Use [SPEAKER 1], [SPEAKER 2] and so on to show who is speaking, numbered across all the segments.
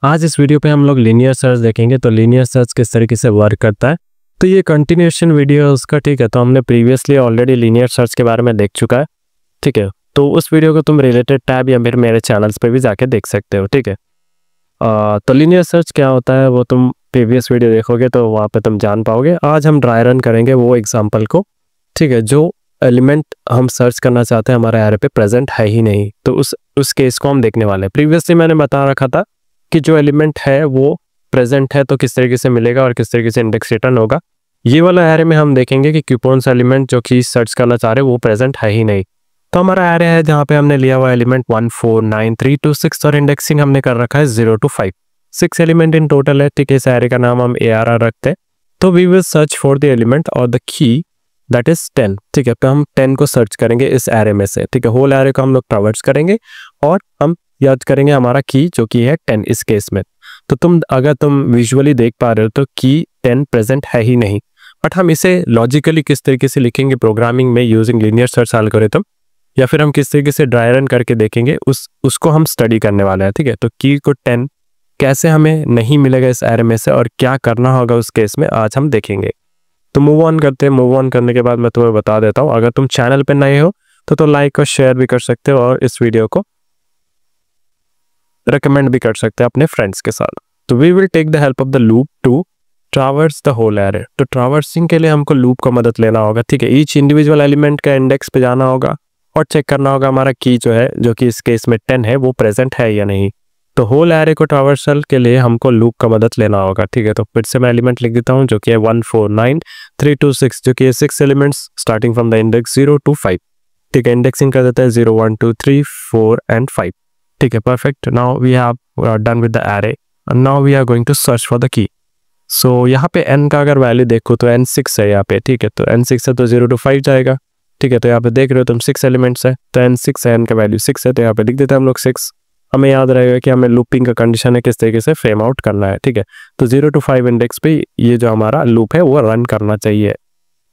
[SPEAKER 1] आज इस वीडियो पे हम लोग लीनियर सर्च देखेंगे। तो लीनियर सर्च किस तरीके से वर्क करता है, तो ये कंटिन्यूएशन वीडियो है उसका, ठीक है। तो हमने प्रीवियसली ऑलरेडी लीनियर सर्च के बारे में देख चुका है, ठीक है। तो उस वीडियो को तुम रिलेटेड टैब या फिर मेरे चैनल्स पे भी जाके देख सकते हो, ठीक है। तो लीनियर सर्च क्या होता है वो तुम प्रीवियस वीडियो देखोगे तो वहाँ पे तुम जान पाओगे। आज हम ड्राई रन करेंगे वो एग्जाम्पल को, ठीक है। जो एलिमेंट हम सर्च करना चाहते हैं हमारे एरे पे प्रेजेंट है ही नहीं, तो उस केस को हम देखने वाले हैं। प्रीवियसली मैंने बता रखा था कि जो एलिमेंट है वो प्रेजेंट है तो किस तरीके से मिलेगा और किस तरीके से इंडेक्स रिटर्न होगा। ये वाला एरे में हम देखेंगे कि कौन सा एलिमेंट जो कि सर्च करना चाह रहे हैं वो प्रेजेंट है ही नहीं। तो हमारा एरे है जहाँ पे हमने लिया हुआ एलिमेंट 1 4 9 3 2 6 और इंडेक्सिंग हमने कर रखा है 0 to 5। 6 एलिमेंट इन टोटल है, ठीक है। इस एरे का नाम हम ARR रखते हैं। तो we will search for the element और द की दैट इज 10, ठीक है। तो हम 10 को सर्च करेंगे इस एरे में से, ठीक है। होल एरे को हम लोग ट्रैवर्स करेंगे और हम याद करेंगे हमारा की जो कि है 10 इस केस में। तो अगर तुम विजुअली देख पा रहे हो तो की 10 प्रेजेंट है ही नहीं, बट हम इसे लॉजिकली किस तरीके से लिखेंगे प्रोग्रामिंग में यूजिंग लीनियर सर्च एल्गोरिथम, या फिर हम किस तरीके से ड्राई रन करके देखेंगे उसको हम स्टडी करने वाले हैं, ठीक है। तो की को 10 कैसे हमें नहीं मिलेगा इस एरे में से और क्या करना होगा उस केस में आज हम देखेंगे। तो मूव ऑन करते हैं। मूव ऑन करने के बाद मैं तुम्हें बता देता हूँ, अगर तुम चैनल पे नए हो तो लाइक और शेयर भी कर सकते हो और इस वीडियो को रिकमेंड भी कर सकते हैं अपने फ्रेंड्स के साथ। तो we will take the help of the loop to traverse the whole array. तो ट्रावर्सिंग के लिए हमको लूप का मदद लेना होगा, ठीक है। ईच इंडिविजुअल एलिमेंट का इंडेक्स पे जाना होगा और चेक करना होगा हमारा की जो है, जो कि इस केस में 10 है, वो प्रेजेंट है या नहीं। तो होल एरे को ट्रावर्सल के लिए हमको लूप का मदद लेना होगा, ठीक है। तो फिर से मैं एलिमेंट लिख देता हूँ जो कि है 1 4 9 3 2 6, जो कि 6 elements starting from the index 0 to 5, ठीक है। इंडेक्सिंग कर देता है 0 1 2 3 4 and 5, ठीक है। Perfect. Now we have done with the array and now we are going to search for the key. So यहाँ पे n का अगर वैल्यू देखो तो n 6 है यहाँ पे, ठीक है। तो n 6 है तो 0 to 5 जाएगा, ठीक है। तो यहाँ पे देख रहे हो तुम 6 एलिमेंट्स है, तो n 6 है, n का वैल्यू 6 है, तो यहाँ पे लिख देते हैं हम लोग 6। हमें याद रहेगा कि हमें लूपिंग का कंडीशन है किस तरीके से फ्रेम आउट करना है, ठीक है। तो 0 to 5 इंडेक्स पे ये जो हमारा लूप है वो रन करना चाहिए,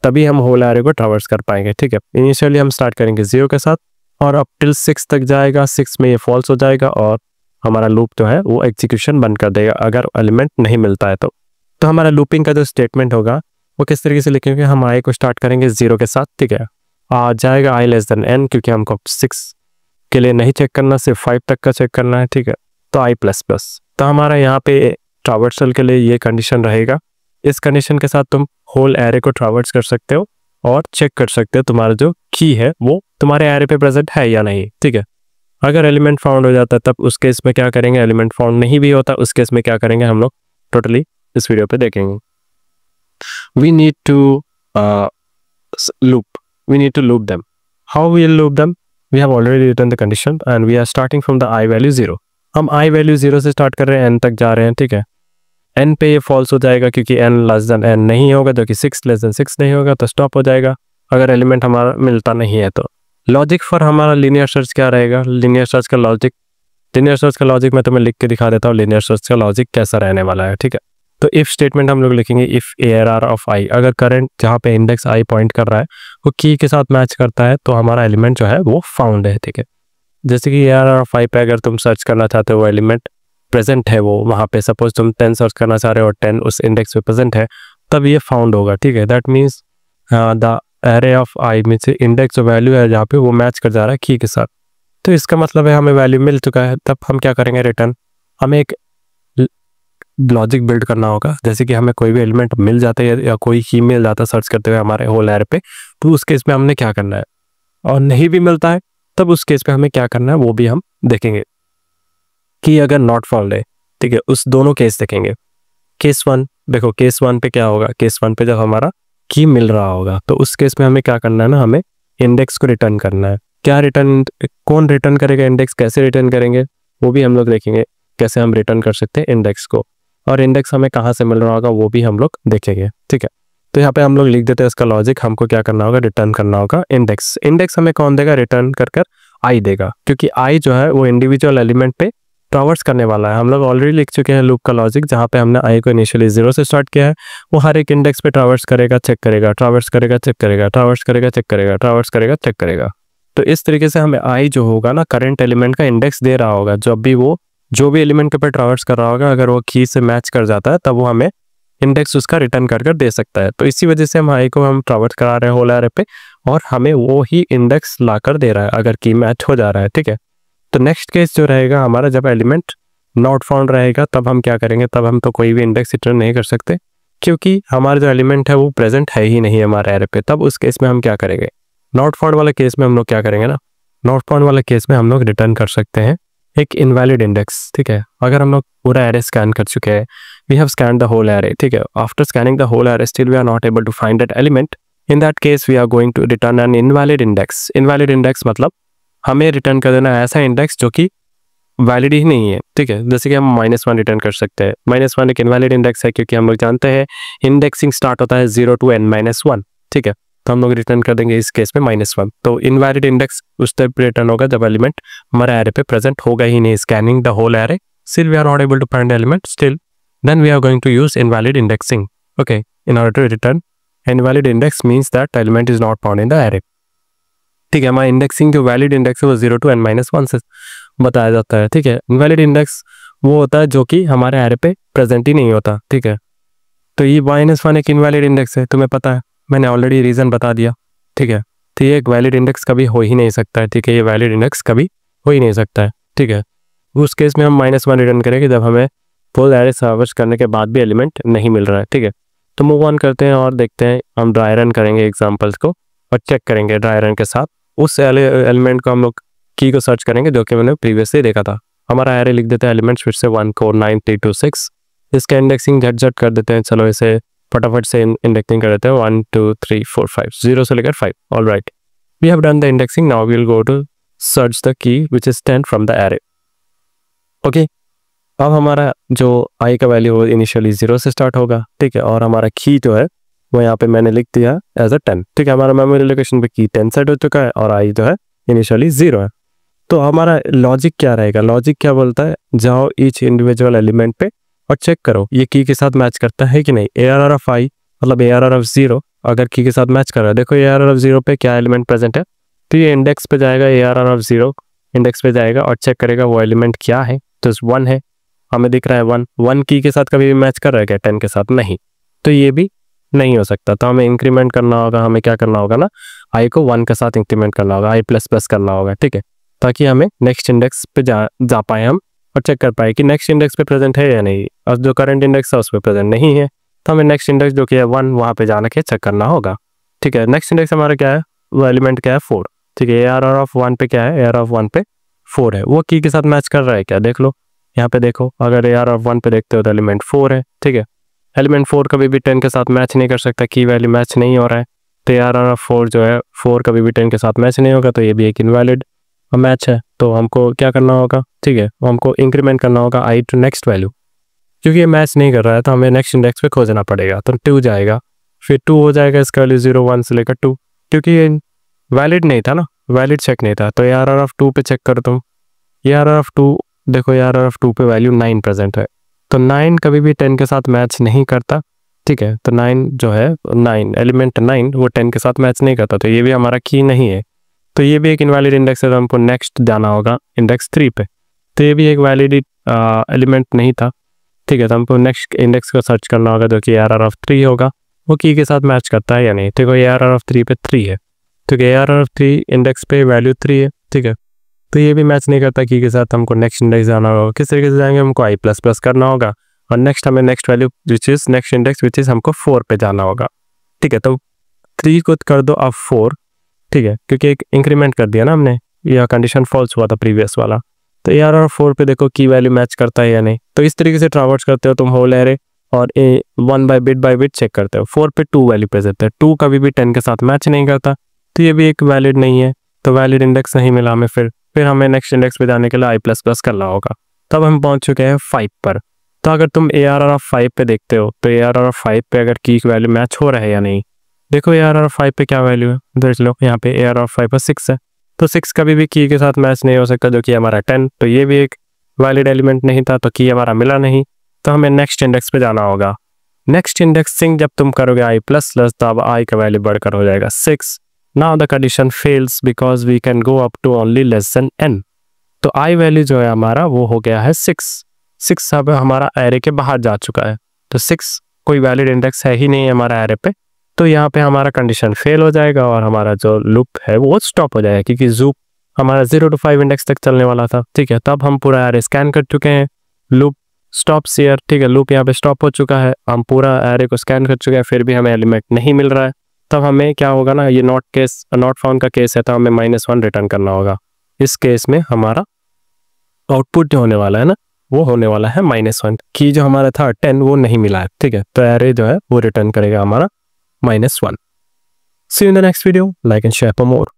[SPEAKER 1] तभी हम होल एरे को ट्रैवर्स कर पाएंगे, ठीक है। इनिशियली हम स्टार्ट करेंगे 0 के साथ और अब टिल 6 तक जाएगा। 6 में ये फॉल्स हो जाएगा और हमारा लूप जो है वो एग्जीक्यूशन बंद कर देगा अगर एलिमेंट नहीं मिलता है। तो हमारा लूपिंग का जो स्टेटमेंट होगा वो किस तरीके से लिखेंगे, हम आई को स्टार्ट करेंगे 0 के साथ, ठीक है। आ जाएगा i लेस देन n, क्योंकि हमको 6 के लिए नहीं चेक करना, सिर्फ 5 तक का चेक करना है, ठीक है। तो i प्लस प्लस। तो हमारा यहाँ पे ट्रावर्सल के लिए ये कंडीशन रहेगा। इस कंडीशन के साथ तुम होल एरे को ट्रावर्स कर सकते हो और चेक कर सकते हो तुम्हारा जो की है वो तुम्हारे एरे पे प्रेजेंट है या नहीं, ठीक है। अगर एलिमेंट फाउंड हो जाता है तब उस केस में क्या करेंगे, एलिमेंट फाउंड नहीं भी होता उस केस में क्या करेंगे हम लोग टोटली इस वीडियो पे देखेंगे। We need to loop them. How we will loop them? We have already written the condition and we are starting from the i value 0. हम i value 0 से स्टार्ट कर रहे हैं, n तक जा रहे हैं, ठीक है। n पे ये फॉल्स हो जाएगा क्योंकि n लेस देन n नहीं होगा, जो कि 6 लेस देन 6 नहीं होगा, तो स्टॉप हो जाएगा अगर एलिमेंट हमारा मिलता नहीं है। तो लॉजिक फॉर हमारा लीनियर सर्च क्या रहेगा, लीनियर सर्च का लॉजिक मैं तुम्हें लिख के दिखा देता हूँ। लीनियर सर्च का लॉजिक कैसा रहने वाला है, ठीक है। तो इफ स्टेटमेंट हम लोग लिखेंगे इफ ARR ऑफ i, अगर करंट जहाँ पे इंडेक्स i पॉइंट कर रहा है वो की के साथ मैच करता है तो हमारा एलिमेंट जो है वो फाउंड है, ठीक है। जैसे कि ARR ऑफ i पे अगर तुम सर्च करना चाहते हो वो एलिमेंट प्रेजेंट है, वो वहाँ पे सपोज तुम 10 सर्च करना चाह रहे हो और 10 उस इंडेक्स पे प्रेजेंट है, तब ये फाउंड होगा, ठीक है। That means the array of i में से इंडेक्स जो वैल्यू है जहाँ पे वो मैच कर जा रहा है की के साथ। तो इसका मतलब है हमें वैल्यू मिल चुका है। तब हम क्या करेंगे, रिटर्न। हमें एक लॉजिक बिल्ड करना होगा, जैसे कि हमें कोई भी एलिमेंट मिल जाता है या कोई की मिल जाता है सर्च करते हुए हमारे होल एरे पे, तो उस केस में हमने क्या करना है, और नहीं भी मिलता है तब उस केस पे हमें क्या करना है वो भी हम देखेंगे। कि अगर नॉट फाउंड है, ठीक है, उस दोनों केस देखेंगे। केस 1 देखो, केस 1 पे क्या होगा, केस 1 पे जब हमारा की मिल रहा होगा तो उस केस में हमें क्या करना है ना, हमें इंडेक्स को रिटर्न करना है। क्या रिटर्न, कौन रिटर्न करेगा इंडेक्स, कैसे रिटर्न करेंगे वो भी हम लोग देखेंगे, कैसे हम रिटर्न कर सकते हैं इंडेक्स को, और इंडेक्स हमें कहाँ से मिल रहा होगा वो भी हम लोग देखेंगे, ठीक है। तो यहाँ पे हम लोग लिख देते हैं इसका लॉजिक। हमको क्या करना होगा, रिटर्न करना होगा इंडेक्स। इंडेक्स हमें कौन देगा, रिटर्न कर आई देगा, क्योंकि आई जो है वो इंडिविजुअल एलिमेंट पे ट्रावर्स करने वाला है। हम लोग ऑलरेडी लिख चुके हैं लूप का लॉजिक, जहाँ पे हमने आई को इनिशियली 0 से स्टार्ट किया है। वो हर एक इंडेक्स पे ट्रावर्स करेगा, चेक करेगा, ट्रावर्स करेगा, चेक करेगा, ट्रावर्स करेगा, चेक करेगा, ट्रावर्स करेगा, चेक करेगा। तो इस तरीके से हमें आई जो होगा ना, करंट एलिमेंट का इंडेक्स दे रहा होगा जब भी वो जो भी एलिमेंट के ऊपर ट्रावर्स कर रहा होगा अगर वो की से मैच कर जाता है तब वो हमें इंडेक्स उसका रिटर्न कर दे सकता है। तो इसी वजह से हम आई को हम ट्रावर्स करा रहे हैं होल एरे पे और हमें वो ही इंडेक्स ला कर दे रहा है अगर की मैच हो जा रहा है। ठीक है, तो नेक्स्ट केस जो रहेगा हमारा, जब एलिमेंट नॉट फाउंड रहेगा तब हम क्या करेंगे, तब हम तो कोई भी इंडेक्स रिटर्न नहीं कर सकते क्योंकि हमारा जो एलिमेंट है वो प्रेजेंट है ही नहीं हमारे एरे पे। तब उस केस में हम क्या करेंगे, नॉट फाउंड वाले केस में हम लोग क्या करेंगे ना, नॉट फाउंड वाले केस में हम लोग रिटर्न कर सकते हैं एक इनवैलिड इंडेक्स। ठीक है, अगर हम लोग पूरा एरे स्कैन कर चुके हैं, we have scan the whole array, ठीक है, after scanning the whole array still we are not able to find that element, in that case we are going to return an invalid index. Invalid index मतलब हमें return कर देना ऐसा index जो कि valid ही नहीं है। ठीक है, जैसे कि हम -1 रिटर्न कर सकते हैं। -1 एक इनवैलिड इंडेक्स है क्योंकि हम लोग जानते हैं इंडेक्सिंग स्टार्ट होता है 0 to n-1। ठीक है, तो हम लोग रिटर्न कर देंगे इस केस में -1। तो इनवैलिड इंडेक्स उस टाइप रिटर्न होगा जब एलिमेंट हमारे एरे पे प्रेजेंट होगा ही नहीं। Scanning the whole array, still we are not able to find element, still then we are going to use invalid indexing. Okay, in order to return invalid index means that element is not found in the array. ठीक है, हमारा indexing जो valid index है वो 0 to n-1 से बताया जाता है। ठीक है, इनवैलिड इंडेक्स वो होता है जो कि हमारे एरे पे प्रेजेंट ही नहीं होता। ठीक है, तो ये -1 एक इनवैलिड इंडेक्स है, तुम्हें पता है, मैंने ऑलरेडी रीजन बता दिया। ठीक है, तो ये एक वैलिड इंडेक्स कभी हो ही नहीं सकता है। ठीक है, ये वैलिड इंडेक्स कभी हो ही नहीं सकता है। ठीक है, उस केस में हम -1 रिटर्न करेंगे जब हमें फुल एरे सर्च करने के बाद भी एलिमेंट नहीं मिल रहा है। ठीक है, तो मूव ऑन करते हैं और देखते हैं, हम ड्राई रन करेंगे एग्जाम्पल्स को और चेक करेंगे ड्राई रन के साथ उस एलिमेंट को हम लोग की को सर्च करेंगे जो कि मैंने प्रीवियसली देखा था। हमारा एरे लिख देते हैं एलिमेंट्स फिर से 1 4 9 3 2 6। इसका इंडेक्सिंग झट कर देते हैं। चलो इसे फटाफट से इंडेक्सिंग कर देते हैं 1 2 3 4 5, 0 से लेकर 5। All right, we have done the indexing, now we will go to search the key which is 10 from the array. Okay, अब हमारा जो आई का वैल्यू वो इनिशियली 0 से स्टार्ट होगा। ठीक है, और हमारा की जो है वो यहाँ पे मैंने लिख दिया एज अ 10। ठीक है, हमारा मेमोरी लोकेशन पे की 10 सेट हो चुका है और आई जो है इनिशियली 0 है। तो हमारा लॉजिक क्या रहेगा, लॉजिक क्या बोलता है, जाओ ईच इंडिविजुअल एलिमेंट पे और चेक करो ये की के साथ मैच करता है कि नहीं। ARR ऑफ आई मतलब ARR ऑफ 0 अगर की के साथ मैच कर रहा है, देखो ARR ऑफ 0 पे क्या एलिमेंट प्रेजेंट है, तो ये इंडेक्स पे जाएगा, ARR ऑफ 0 इंडेक्स पे जाएगा और चेक करेगा वो एलिमेंट क्या है। तो 1 है, हमें दिख रहा है 1 की के साथ कभी भी मैच कर रहा है क्या, 10 के साथ नहीं, तो ये भी नहीं हो सकता। तो हमें इंक्रीमेंट करना होगा, हमें क्या करना होगा ना, आई को 1 के साथ इंक्रीमेंट करना होगा, i++ करना होगा। ठीक है, ताकि हमें नेक्स्ट इंडेक्स पे जा पाए हम और चेक कर पाए कि नेक्स्ट इंडेक्स पे प्रेजेंट है या नहीं। और जो करंट इंडेक्स है उस पर प्रेजेंट नहीं है तो हमें नेक्स्ट इंडेक्स जो कि है 1 वहाँ पे जाना के चेक करना होगा। ठीक है, नेक्स्ट इंडेक्स हमारा क्या है, वो एलिमेंट क्या है 4। ठीक है, ARR ऑफ 1 पे क्या है, ARR ऑफ 1 पे 4 है, वो की के साथ मैच कर रहा है क्या, देख लो यहाँ पे देखो, अगर ARR ऑफ 1 पे देखते हो तो एलिमेंट 4 है। ठीक है, एलिमेंट 4 कभी भी 10 के साथ मैच नहीं कर सकता, की वैल्यू मैच नहीं हो रहा है, तो ARR ऑफ 4 जो है 4 कभी भी 10 के साथ मैच नहीं होगा, तो ये भी एक इनवैलिड मैच है। तो हमको क्या करना होगा, ठीक है, हमको इंक्रीमेंट करना होगा आई टू नेक्स्ट वैल्यू, क्योंकि ये मैच नहीं कर रहा है तो हमें नेक्स्ट इंडेक्स पे खोजना पड़ेगा। तो 2 जाएगा, फिर 2 हो जाएगा, इसका वैल्यू 0 1 से लेकर 2, क्योंकि ये वैलिड नहीं था ना, वैलिड चेक नहीं था। तो ARR ऑफ 2 पे चेक करो तुम, ARR ऑफ 2 देखो, ARR ऑफ 2 पे वैल्यू 9 प्रेजेंट है, तो 9 कभी भी 10 के साथ मैच नहीं करता। ठीक है, तो 9 जो है 9 एलिमेंट 9 वो 10 के साथ मैच नहीं करता, तो ये भी हमारा की नहीं है, तो ये भी एक इनवैलिड इंडेक्स है। तो हमको नेक्स्ट जाना होगा इंडेक्स 3 पे, तो ये भी एक वैलिड एलिमेंट नहीं था। ठीक है, तो हमको नेक्स्ट इंडेक्स को सर्च करना होगा जो कि ARR ऑफ 3 होगा, वो की के साथ मैच करता है या नहीं। देखो ARR ऑफ 3 पे 3 है, तो ARR ऑफ 3 इंडेक्स पे वैल्यू 3 है। ठीक है, तो ये भी मैच नहीं करता की के साथ, हमको नेक्स्ट इंडेक्स जाना होगा। किस तरीके से जाएंगे, हमको i++ करना होगा और नेक्स्ट हमें next value which is next index which is हमको 4 पे जाना होगा। ठीक है, तो 3 को कर दो अब 4। ठीक है, क्योंकि एक इंक्रीमेंट कर दिया ना हमने, यह कंडीशन फॉल्स हुआ था प्रीवियस वाला। तो ARR ऑफ 4 पे देखो की वैल्यू मैच करता है या नहीं। तो इस तरीके से ट्रावर्स करते हो तुम होल एरे और 1 बाय बिट चेक करते हो। 4 पे 2 वैल्यू प्रेजेंट है, 2 कभी भी 10 के साथ मैच नहीं करता, तो ये भी एक वैलिड नहीं है, तो वैलिड इंडेक्स नहीं मिला हमें। फिर हमें नेक्स्ट इंडेक्स पे जाने के लिए i++ करना होगा। तब हम पहुंच चुके हैं 5 पर। तो अगर तुम ARR ऑफ 5 पे देखते हो तो ARR ऑफ 5 पे अगर की वैल्यू मैच हो रहा है या नहीं, देखो ARR ऑफ 5 पे क्या वैल्यू है, देख लो यहाँ पे ARR ऑफ 5 पर 6 है, तो 6 कभी भी की के साथ मैच नहीं हो सकता जो कि हमारा 10, तो ये भी एक वैलिड एलिमेंट नहीं था, तो की हमारा मिला नहीं, तो हमें नेक्स्ट इंडेक्स पे जाना होगा। नेक्स्ट इंडेक्सिंग जब तुम करोगे i++ तो अब आई का वैल्यू बढ़कर हो जाएगा 6। Now the condition fails because we can go up to only less than n. तो आई वैल्यू जो है हमारा वो हो गया है 6 अब हमारा एरे के बाहर जा चुका है, तो 6 कोई वैलिड इंडेक्स है ही नहीं है हमारा एरे पे, तो यहाँ पे हमारा कंडीशन फेल हो जाएगा और हमारा जो लूप है वो स्टॉप हो जाएगा, क्योंकि लूप हमारा 0 to 5 इंडेक्स तक चलने वाला था। ठीक है, तब हम पूरा एरे स्कैन कर चुके हैं, लूप स्टॉप हियर। ठीक है, लूप यहाँ पे स्टॉप हो चुका है, हम पूरा एरे को स्कैन कर चुके हैं, फिर भी हमें एलिमेंट नहीं मिल रहा है। तब हमें क्या होगा ना, ये नॉट फाउंड का केस है, तो हमें -1 रिटर्न करना होगा। इस केस में हमारा आउटपुट जो होने वाला है ना, वो होने वाला है -1, की जो हमारा था 10 वो नहीं मिला है। ठीक है, तो एरे जो है वो रिटर्न करेगा हमारा -1। See you in the next video, like and share for more.